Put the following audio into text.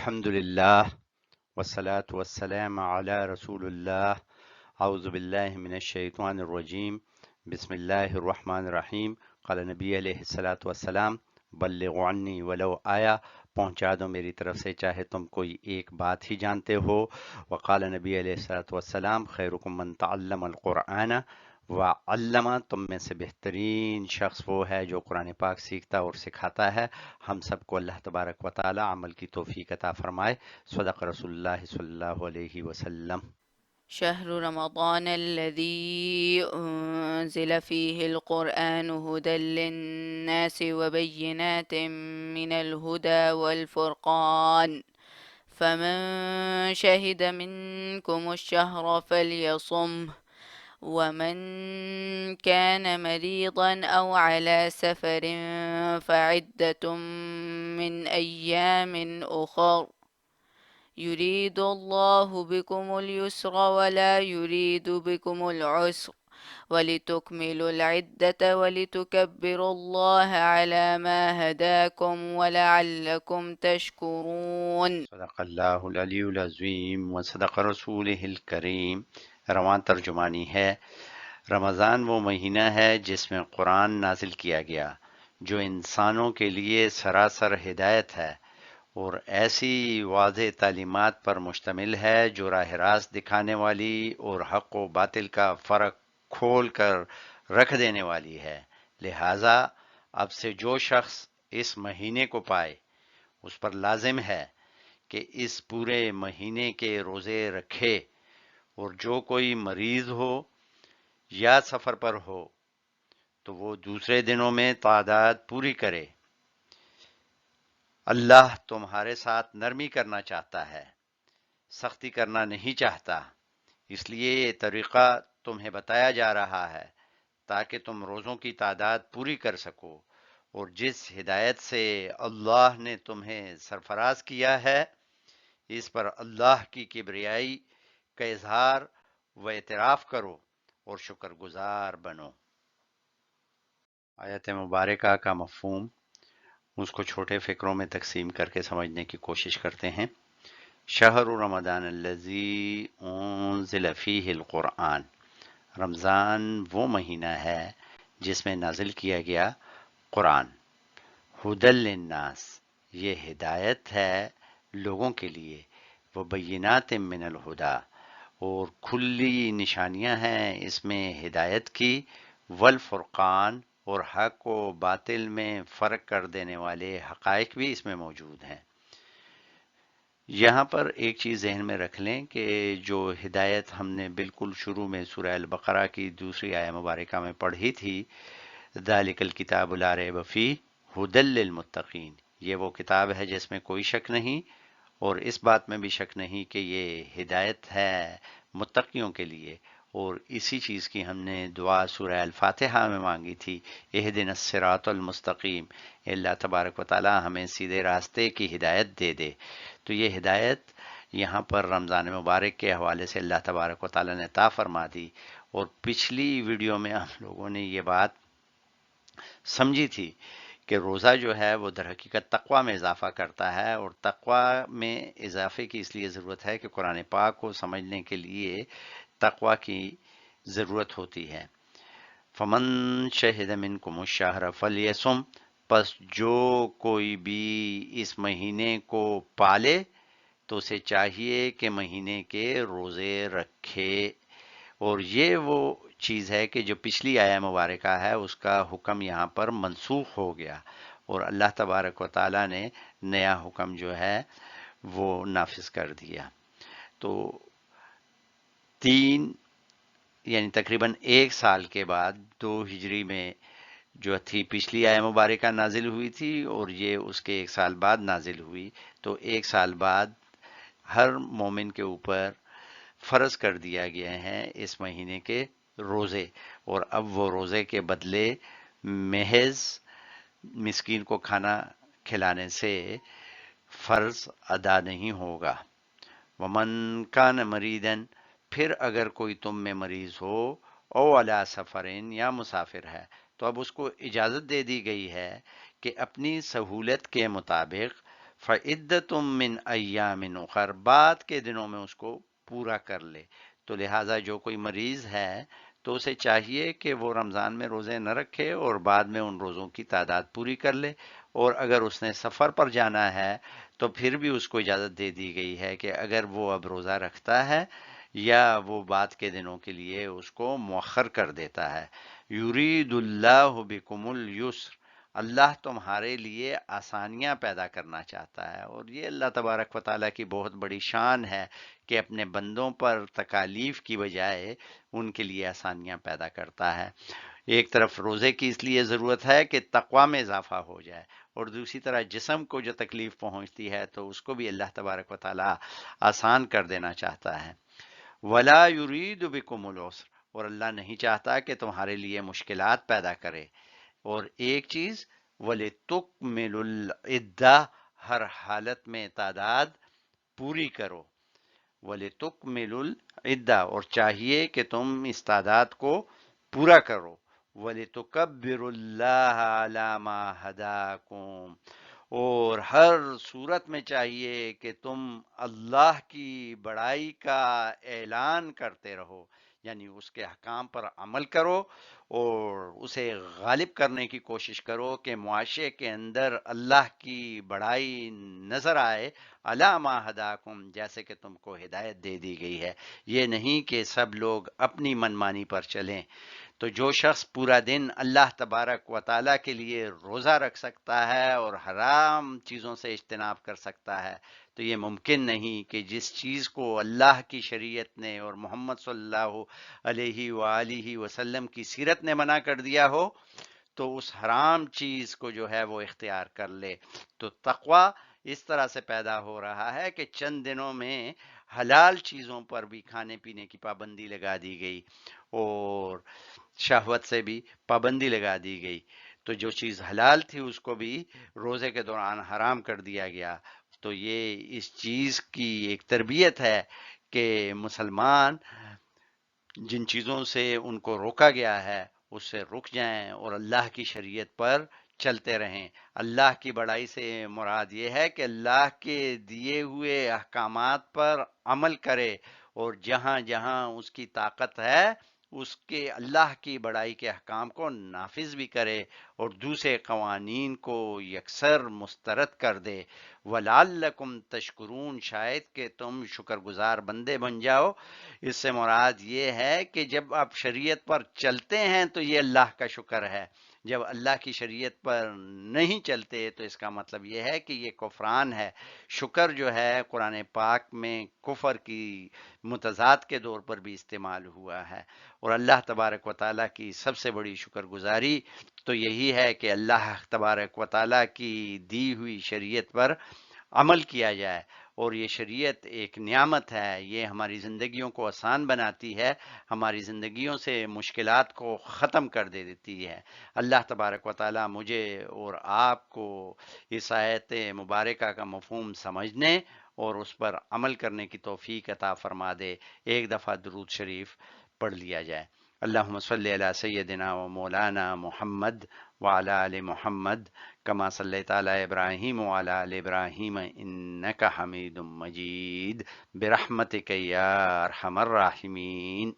الحمدللہ والصلاة والسلام علی رسول اللہ اعوذ باللہ من الشیطان الرجیم بسم اللہ الرحمن الرحیم قال نبی علیہ الصلاۃ والسلام بلغوا عنی ولو آیا، پہنچا دو میری طرف سے چاہے تم کوئی ایک بات ہی جانتے ہو۔ وقال نبی علیہ الصلاۃ والسلام خیرکم من تعلم القرآن وعلم، تم میں سے بہترین شخص وہ ہے جو قرآن پاک سیکھتا اور سکھاتا ہے۔ ہم سب کو اللہ تبارک و تعالی عمل کی توفیق عطا فرمائے۔ صدق رسول اللہ صلی اللہ علیہ وسلم۔ شهر رمضان الذي أنزل فيه القرآن هدى للناس وبينات من الهدى والفرقان فمن شهد منكم الشهر فليصمه ومن كان مريضا أو على سفر فعدة من أيام أخر يريد الله بكم اليسر ولا يريد بكم العسر ولتكملوا العدة ولتكبروا الله على ما هداكم ولعلكم تشكرون. صدق اللہ العلی العظیم وصدق رسولہ الکریم۔ رواں ترجمانی ہے، رمضان وہ مہینہ ہے جس میں قرآن نازل کیا گیا، جو انسانوں کے لیے سراسر ہدایت ہے اور ایسی واضح تعلیمات پر مشتمل ہے جو راہ راست دکھانے والی اور حق و باطل کا فرق کھول کر رکھ دینے والی ہے۔ لہٰذا اب سے جو شخص اس مہینے کو پائے اس پر لازم ہے کہ اس پورے مہینے کے روزے رکھے، اور جو کوئی مریض ہو یا سفر پر ہو تو وہ دوسرے دنوں میں تعداد پوری کرے۔ اللہ تمہارے ساتھ نرمی کرنا چاہتا ہے، سختی کرنا نہیں چاہتا، اس لیے یہ طریقہ تمہیں بتایا جا رہا ہے تاکہ تم روزوں کی تعداد پوری کر سکو، اور جس ہدایت سے اللہ نے تمہیں سرفراز کیا ہے اس پر اللہ کی کبریائی کا اظہار و اعتراف کرو اور شکر گزار بنو۔ آیت مبارکہ کا مفہوم اس کو چھوٹے فکروں میں تقسیم کر کے سمجھنے کی کوشش کرتے ہیں۔ شہر رمضان الذی انزل فیہ القرآن، رمضان وہ مہینہ ہے جس میں نازل کیا گیا قرآن۔ ہدی للناس، یہ ہدایت ہے لوگوں کے لیے، وبینات من الہدا، اور کھلی نشانیاں ہیں اس میں ہدایت کی، والفرقان، اور حق و باطل میں فرق کر دینے والے حقائق بھی اس میں موجود ہیں۔ یہاں پر ایک چیز ذہن میں رکھ لیں کہ جو ہدایت ہم نے بالکل شروع میں سورہ البقرہ کی دوسری آیہ مبارکہ میں پڑھی تھی، ذالک الکتاب لا ریب فیہ ھدی للمتقین، یہ وہ کتاب ہے جس میں کوئی شک نہیں، اور اس بات میں بھی شک نہیں کہ یہ ہدایت ہے متقیوں کے لیے۔ اور اسی چیز کی ہم نے دعا سورہ الفاتحہ میں مانگی تھی، اہدنا الصراط المستقیم، اللہ تبارک و تعالی ہمیں سیدھے راستے کی ہدایت دے دے۔ تو یہ ہدایت یہاں پر رمضان مبارک کے حوالے سے اللہ تبارک و تعالی نے عطا فرما دی، اور پچھلی ویڈیو میں ہم لوگوں نے یہ بات سمجھی تھی کہ روزہ جو ہے وہ در حقیقت تقوی میں اضافہ کرتا ہے، اور تقوی میں اضافے کی اس لیے ضرورت ہے کہ قرآن پاک کو سمجھنے کے لیے تقوی کی ضرورت ہوتی ہے۔ فمن شہد منکم الشہر فلیصم، پس جو کوئی بھی اس مہینے کو پالے تو اسے چاہیے کہ مہینے کے روزے رکھے۔ اور یہ وہ چیز ہے کہ جو پچھلی آیہ مبارکہ ہے اس کا حکم یہاں پر منسوخ ہو گیا، اور اللہ تبارک و تعالی نے نیا حکم جو ہے وہ نافذ کر دیا۔ تو یعنی تقریباً ایک سال کے بعد 2 ہجری میں جو تھی پچھلی آیہ مبارکہ نازل ہوئی تھی، اور یہ اس کے ایک سال بعد نازل ہوئی، تو ایک سال بعد ہر مومن کے اوپر فرض کر دیا گیا ہے اس مہینے کے روزے، اور اب وہ روزے کے بدلے محض مسکین کو کھانا کھلانے سے فرض ادا نہیں ہوگا۔ ومن کان مریدن، پھر اگر کوئی تم میں مریض ہو، او علی سفرین، یا مسافر ہے، تو اب اس کو اجازت دے دی گئی ہے کہ اپنی سہولت کے مطابق فعدتم من ایام اخر، بعد کے دنوں میں اس کو پورا کر لے۔ تو لہٰذا جو کوئی مریض ہے تو اسے چاہیے کہ وہ رمضان میں روزے نہ رکھے اور بعد میں ان روزوں کی تعداد پوری کر لے، اور اگر اس نے سفر پر جانا ہے تو پھر بھی اس کو اجازت دے دی گئی ہے کہ اگر وہ اب روزہ رکھتا ہے یا وہ بعد کے دنوں کے لیے اس کو مؤخر کر دیتا ہے۔ یرید اللہ بکم الیسر، اللہ تمہارے لیے آسانیاں پیدا کرنا چاہتا ہے، اور یہ اللہ تبارک و تعالیٰ کی بہت بڑی شان ہے کہ اپنے بندوں پر تکالیف کی بجائے ان کے لیے آسانیاں پیدا کرتا ہے۔ ایک طرف روزے کی اس لیے ضرورت ہے کہ تقوی میں اضافہ ہو جائے، اور دوسری طرح جسم کو جو تکلیف پہنچتی ہے تو اس کو بھی اللہ تبارک و تعالیٰ آسان کر دینا چاہتا ہے۔ ولا یرید بکم العسر، اور اللہ نہیں چاہتا کہ تمہارے لیے مشکلات پیدا کرے۔ اور ایک چیز، وَلِتُکْمِلُ الْعِدَّةَ، ہر حالت میں تعداد پوری کرو۔ وَلِتُکْمِلُ الْعِدَّةَ، اور چاہیے کہ تم اس تعداد کو پورا کرو۔ وَلِتُكَبِّرُوا اللَّهَ عَلَى مَا هَدَاكُمْ، اور ہر صورت میں چاہیے کہ تم اللہ کی بڑائی کا اعلان کرتے رہو، یعنی اس کے احکام پر عمل کرو اور اسے غالب کرنے کی کوشش کرو کہ معاشرے کے اندر اللہ کی بڑائی نظر آئے، علی ما ہداکم، جیسے کہ تم کو ہدایت دے دی گئی ہے۔ یہ نہیں کہ سب لوگ اپنی منمانی پر چلیں۔ تو جو شخص پورا دن اللہ تبارک و تعالیٰ کے لیے روزہ رکھ سکتا ہے اور حرام چیزوں سے اجتناب کر سکتا ہے، تو یہ ممکن نہیں کہ جس چیز کو اللہ کی شریعت نے اور محمد صلی اللہ علیہ وآلہ وسلم کی سیرت نے منع کر دیا ہو تو اس حرام چیز کو جو ہے وہ اختیار کر لے۔ تو تقوی اس طرح سے پیدا ہو رہا ہے کہ چند دنوں میں حلال چیزوں پر بھی کھانے پینے کی پابندی لگا دی گئی اور شہوت سے بھی پابندی لگا دی گئی۔ تو جو چیز حلال تھی اس کو بھی روزے کے دوران حرام کر دیا گیا۔ تو یہ اس چیز کی ایک تربیت ہے کہ مسلمان جن چیزوں سے ان کو روکا گیا ہے اس سے رک جائیں اور اللہ کی شریعت پر چلتے رہیں۔ اللہ کی بڑائی سے مراد یہ ہے کہ اللہ کے دیے ہوئے احکامات پر عمل کرے، اور جہاں جہاں اس کی طاقت ہے اس کے اللہ کی بڑائی کے احکام کو نافذ بھی کرے اور دوسرے قوانین کو یکسر مسترد کر دے۔ وَلَعَلَّكُمْ تَشْكُرُونَ، شاید کہ تم شکر گزار بندے بن جاؤ۔ اس سے مراد یہ ہے کہ جب آپ شریعت پر چلتے ہیں تو یہ اللہ کا شکر ہے، جب اللہ کی شریعت پر نہیں چلتے تو اس کا مطلب یہ ہے کہ یہ کفران ہے۔ شکر جو ہے قرآن پاک میں کفر کی متضاد کے طور پر بھی استعمال ہوا ہے، اور اللہ تبارک و تعالیٰ کی سب سے بڑی شکر گزاری تو یہی ہے کہ اللہ تبارک و تعالیٰ کی دی ہوئی شریعت پر عمل کیا جائے، اور یہ شریعت ایک نعمت ہے، یہ ہماری زندگیوں کو آسان بناتی ہے، ہماری زندگیوں سے مشکلات کو ختم کر دے دیتی ہے۔ اللہ تبارک و تعالیٰ مجھے اور آپ کو اس آیت مبارکہ کا مفہوم سمجھنے اور اس پر عمل کرنے کی توفیق عطا فرما دے۔ ایک دفعہ درود شریف پڑھ لیا جائے۔ اللہم صلی علی سیدنا و مولانا محمد وعلی آل محمد کما صلیت علی ابراہیم وعلی آل ابراہیم انک حمید مجید برحمتک یا ارحم الراحمین۔